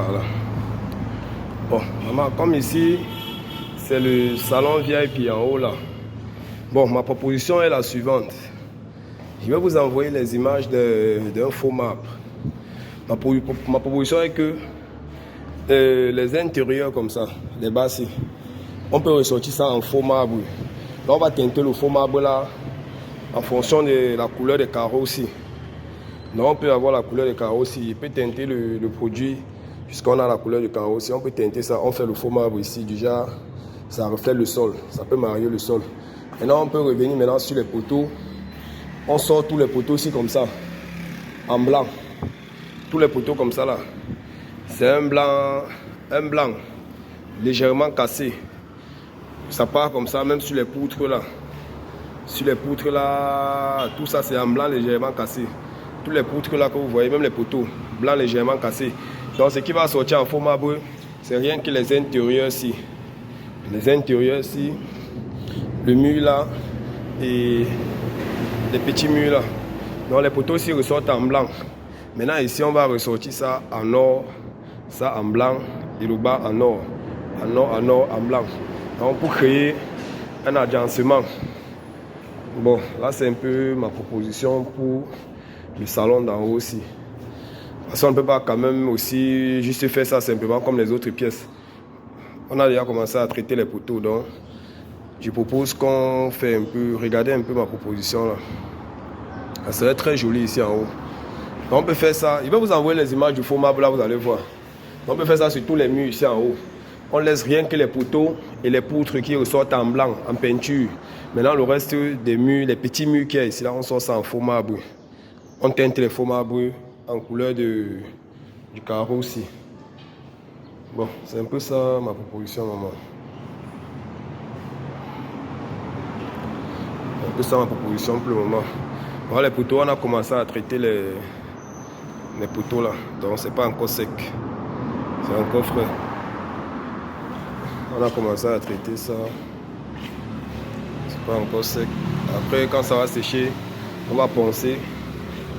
Voilà. Bon, maman, comme ici, c'est le salon VIP en haut là. Bon, ma proposition est la suivante. Je vais vous envoyer les images d'un faux marbre. Ma proposition est que les intérieurs comme ça, les bas, on peut ressortir ça en faux marbre. Là, on va teinter le faux marbre là en fonction de la couleur des carreaux aussi. Donc, on peut avoir la couleur des carreaux aussi. Il peut teinter le produit puisqu'on a la couleur du carreau aussi. On peut teinter ça. On fait le faux marbre ici. Déjà, ça reflète le sol. Ça peut marier le sol. Maintenant, on peut revenir maintenant sur les poteaux. On sort tous les poteaux aussi comme ça, en blanc. Tous les poteaux comme ça là. C'est un blanc légèrement cassé. Ça part comme ça, même sur les poutres là. Sur les poutres là, tout ça c'est en blanc légèrement cassé. Tous les poutres là que vous voyez, même les poteaux, blanc légèrement cassé. Donc ce qui va sortir en faux marbre, c'est rien que les intérieurs ici. Les intérieurs ici, le mur là et les petits murs là. Donc les poteaux ici ressortent en blanc. Maintenant ici on va ressortir ça en or, ça en blanc et le bas en or. En or, en or, en blanc. Donc pour créer un agencement. Bon, là c'est un peu ma proposition pour le salon d'en haut aussi. Parce qu'on ne peut pas quand même aussi juste faire ça simplement comme les autres pièces. On a déjà commencé à traiter les poteaux, donc je propose qu'on fait un peu, regardez un peu ma proposition là. Ça serait très joli ici en haut. Donc on peut faire ça, je vais vous envoyer les images du faux marbre là, vous allez voir. Donc on peut faire ça sur tous les murs ici en haut. On laisse rien que les poteaux et les poutres qui ressortent en blanc, en peinture. Maintenant le reste des murs, les petits murs qu'il y a ici là, on sort ça en faux marbre. On teinte les faux marbres en couleur du carreau aussi. Bon, c'est un peu ça ma proposition, maman. C'est un peu ça ma proposition pour le moment. Voilà les poteaux, on a commencé à traiter les poteaux là. Donc c'est pas encore sec. C'est encore frais. On a commencé à traiter ça. C'est pas encore sec. Après quand ça va sécher, on va poncer.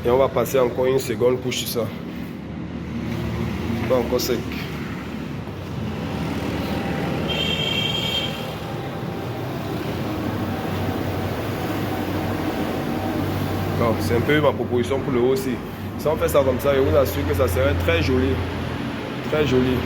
Et on va passer encore une seconde couche sur ça. Pas encore sec. C'est un peu ma proposition pour le haut aussi. Si on fait ça comme ça, je vous assure que ça serait très joli. Très joli.